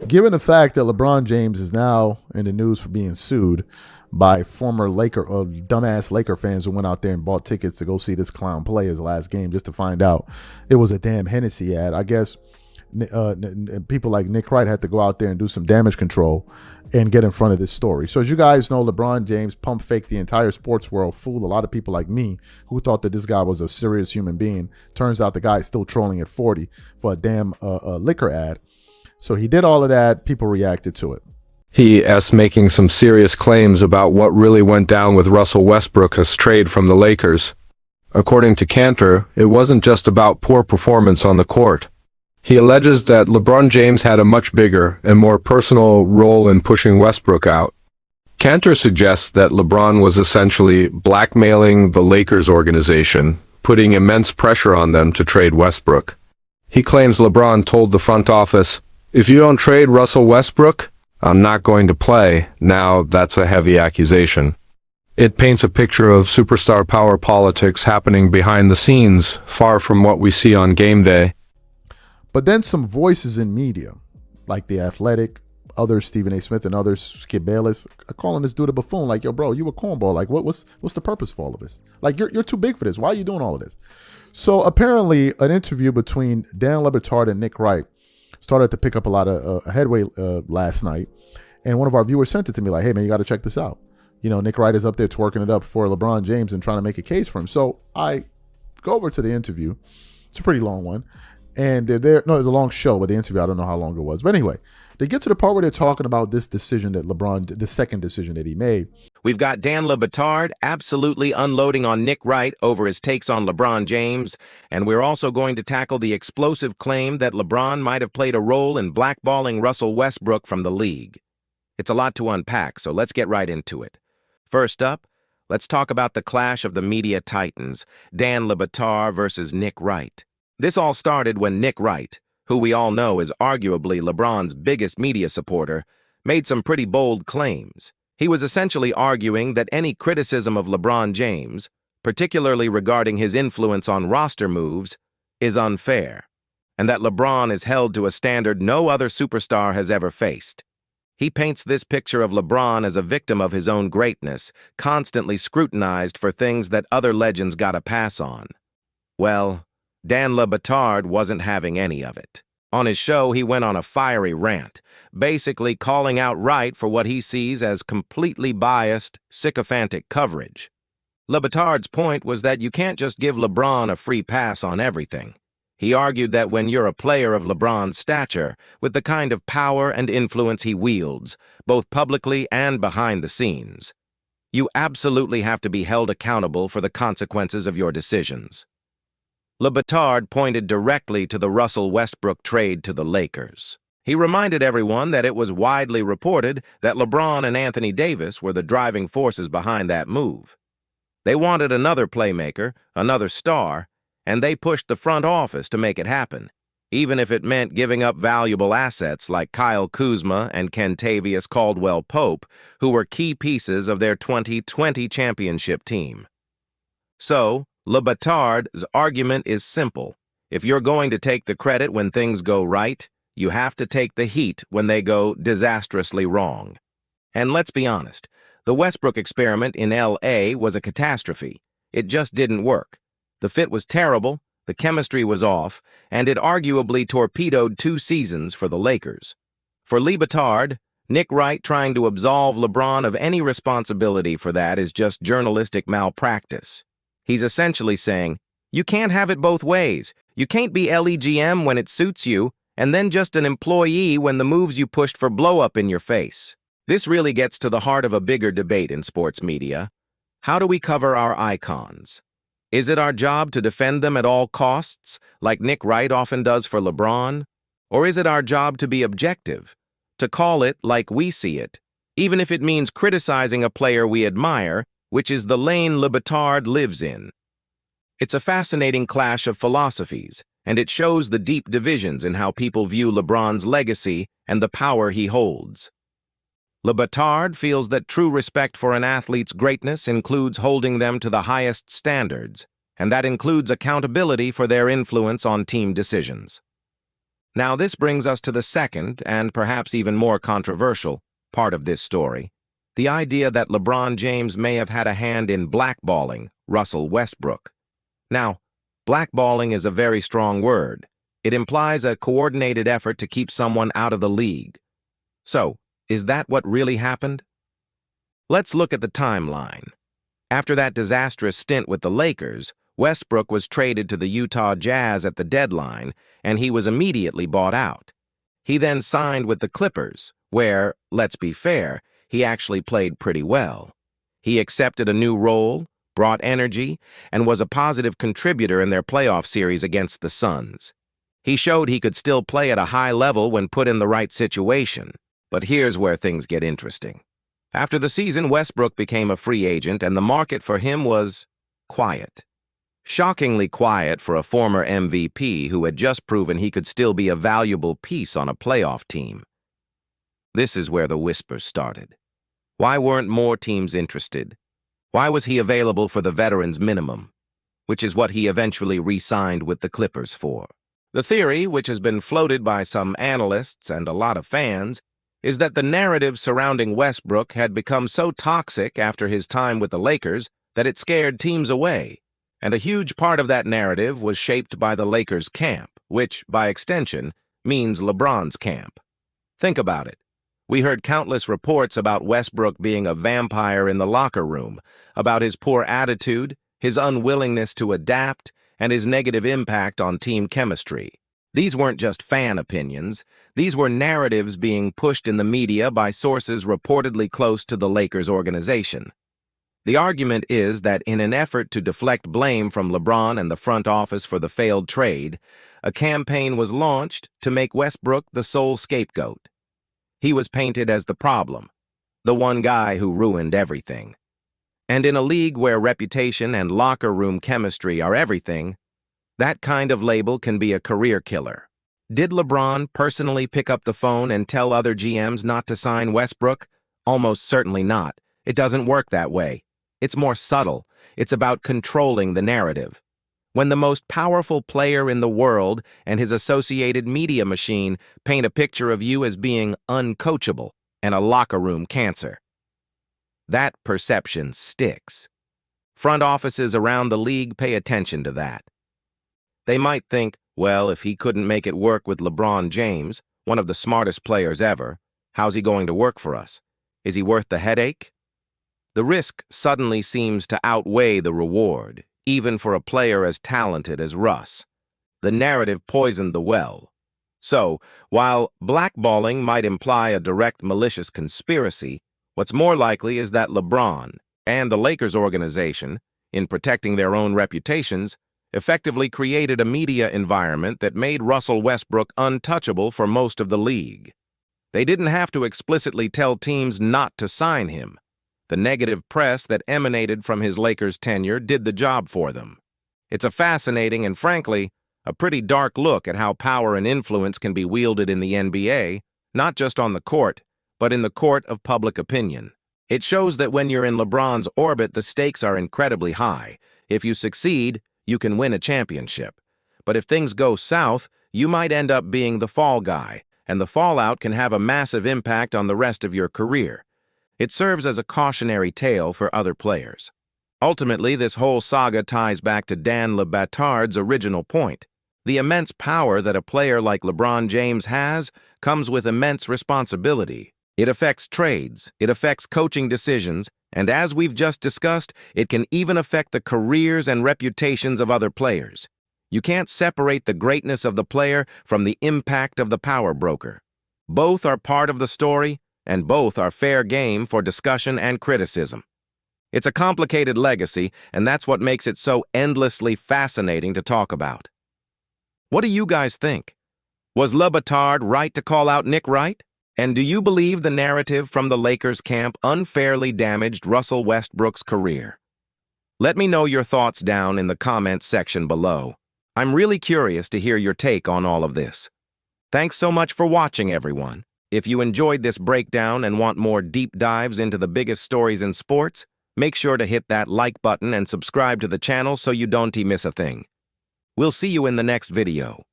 Given the fact that LeBron James is now in the news for being sued by former Laker or dumbass Laker fans who went out there and bought tickets to go see this clown play his last game just to find out it was a damn Hennessy ad. I guess people like Nick Wright had to go out there and do some damage control and get in front of this story. So as you guys know, LeBron James pump faked the entire sports world, fooled a lot of people like me who thought that this guy was a serious human being. Turns out the guy is still trolling at 40 for a damn liquor ad. So he did all of that. People reacted to it. He making some serious claims about what really went down with Russell Westbrook's trade from the Lakers. According to Cantor, it wasn't just about poor performance on the court. He alleges that LeBron James had a much bigger and more personal role in pushing Westbrook out. Cantor suggests that LeBron was essentially blackmailing the Lakers organization, putting immense pressure on them to trade Westbrook. He claims LeBron told the front office, "If you don't trade Russell Westbrook, I'm not going to play." Now, that's a heavy accusation. It paints a picture of superstar power politics happening behind the scenes, far from what we see on game day. But then some voices in media, like The Athletic, others, Stephen A. Smith and others, Skip Bayless, are calling this dude a buffoon. Like, yo, bro, you a cornball. Like, what's the purpose for all of this? Like, you're too big for this. Why are you doing all of this? So apparently an interview between Dan Le Batard and Nick Wright started to pick up a lot of headway last night. And one of our viewers sent it to me like, hey, man, you got to check this out. You know, Nick Wright is up there twerking it up for LeBron James and trying to make a case for him. So I go over to the interview. It's a pretty long one. And they're there. No, it's a long show, but the interview, I don't know how long it was. But anyway, they get to the part where they're talking about this decision that LeBron, the second decision that he made. We've got Dan Le Batard absolutely unloading on Nick Wright over his takes on LeBron James, and we're also going to tackle the explosive claim that LeBron might have played a role in blackballing Russell Westbrook from the league. It's a lot to unpack, so let's get right into it. First up, let's talk about the clash of the media titans, Dan Le Batard versus Nick Wright. This all started when Nick Wright, who we all know is arguably LeBron's biggest media supporter, made some pretty bold claims. He was essentially arguing that any criticism of LeBron James, particularly regarding his influence on roster moves, is unfair, and that LeBron is held to a standard no other superstar has ever faced. He paints this picture of LeBron as a victim of his own greatness, constantly scrutinized for things that other legends got a pass on. Well, Dan Le Batard wasn't having any of it. On his show, he went on a fiery rant, basically calling out Wright for what he sees as completely biased, sycophantic coverage. Le Batard's point was that you can't just give LeBron a free pass on everything. He argued that when you're a player of LeBron's stature, with the kind of power and influence he wields, both publicly and behind the scenes, you absolutely have to be held accountable for the consequences of your decisions. Le Batard pointed directly to the Russell Westbrook trade to the Lakers. He reminded everyone that it was widely reported that LeBron and Anthony Davis were the driving forces behind that move. They wanted another playmaker, another star, and they pushed the front office to make it happen, even if it meant giving up valuable assets like Kyle Kuzma and Kentavious Caldwell-Pope, who were key pieces of their 2020 championship team. So, Le Batard's argument is simple. If you're going to take the credit when things go right, you have to take the heat when they go disastrously wrong. And let's be honest, the Westbrook experiment in L.A. was a catastrophe. It just didn't work. The fit was terrible, the chemistry was off, and it arguably torpedoed 2 seasons for the Lakers. For Le Batard, Nick Wright trying to absolve LeBron of any responsibility for that is just journalistic malpractice. He's essentially saying, you can't have it both ways. You can't be LEGM when it suits you, and then just an employee when the moves you pushed for blow up in your face. This really gets to the heart of a bigger debate in sports media. How do we cover our icons? Is it our job to defend them at all costs, like Nick Wright often does for LeBron? Or is it our job to be objective, to call it like we see it, even if it means criticizing a player we admire, which is the lane Le Batard lives in? It's a fascinating clash of philosophies, and it shows the deep divisions in how people view LeBron's legacy and the power he holds. Le Batard feels that true respect for an athlete's greatness includes holding them to the highest standards, and that includes accountability for their influence on team decisions. Now, this brings us to the second, and perhaps even more controversial, part of this story. The idea that LeBron James may have had a hand in blackballing Russell Westbrook. Now, blackballing is a very strong word. It implies a coordinated effort to keep someone out of the league. So, is that what really happened? Let's look at the timeline. After that disastrous stint with the Lakers, Westbrook was traded to the Utah Jazz at the deadline, and he was immediately bought out. He then signed with the Clippers, where, let's be fair, he actually played pretty well. He accepted a new role, brought energy, and was a positive contributor in their playoff series against the Suns. He showed he could still play at a high level when put in the right situation. But here's where things get interesting. After the season, Westbrook became a free agent, and the market for him was quiet. Shockingly quiet for a former MVP who had just proven he could still be a valuable piece on a playoff team. This is where the whispers started. Why weren't more teams interested? Why was he available for the veterans minimum, which is what he eventually re-signed with the Clippers for? The theory, which has been floated by some analysts and a lot of fans, is that the narrative surrounding Westbrook had become so toxic after his time with the Lakers that it scared teams away. And a huge part of that narrative was shaped by the Lakers camp, which, by extension, means LeBron's camp. Think about it. We heard countless reports about Westbrook being a vampire in the locker room, about his poor attitude, his unwillingness to adapt, and his negative impact on team chemistry. These weren't just fan opinions. These were narratives being pushed in the media by sources reportedly close to the Lakers organization. The argument is that in an effort to deflect blame from LeBron and the front office for the failed trade, a campaign was launched to make Westbrook the sole scapegoat. He was painted as the problem, the one guy who ruined everything. And in a league where reputation and locker room chemistry are everything, that kind of label can be a career killer. Did LeBron personally pick up the phone and tell other GMs not to sign Westbrook? Almost certainly not. It doesn't work that way. It's more subtle. It's about controlling the narrative. When the most powerful player in the world and his associated media machine paint a picture of you as being uncoachable and a locker room cancer, that perception sticks. Front offices around the league pay attention to that. They might think, well, if he couldn't make it work with LeBron James, one of the smartest players ever, how's he going to work for us? Is he worth the headache? The risk suddenly seems to outweigh the reward, even for a player as talented as Russ. The narrative poisoned the well. So, while blackballing might imply a direct malicious conspiracy, what's more likely is that LeBron and the Lakers organization, in protecting their own reputations, effectively created a media environment that made Russell Westbrook untouchable for most of the league. They didn't have to explicitly tell teams not to sign him. The negative press that emanated from his Lakers tenure did the job for them. It's a fascinating and, frankly, a pretty dark look at how power and influence can be wielded in the NBA, not just on the court, but in the court of public opinion. It shows that when you're in LeBron's orbit, the stakes are incredibly high. If you succeed, you can win a championship. But if things go south, you might end up being the fall guy, and the fallout can have a massive impact on the rest of your career. It serves as a cautionary tale for other players. Ultimately, this whole saga ties back to Dan Le Batard's original point. The immense power that a player like LeBron James has comes with immense responsibility. It affects trades, it affects coaching decisions, and as we've just discussed, it can even affect the careers and reputations of other players. You can't separate the greatness of the player from the impact of the power broker. Both are part of the story, and both are fair game for discussion and criticism. It's a complicated legacy, and that's what makes it so endlessly fascinating to talk about. What do you guys think? Was Le Batard right to call out Nick Wright? And do you believe the narrative from the Lakers camp unfairly damaged Russell Westbrook's career? Let me know your thoughts down in the comments section below. I'm really curious to hear your take on all of this. Thanks so much for watching, everyone. If you enjoyed this breakdown and want more deep dives into the biggest stories in sports, make sure to hit that like button and subscribe to the channel so you don't miss a thing. We'll see you in the next video.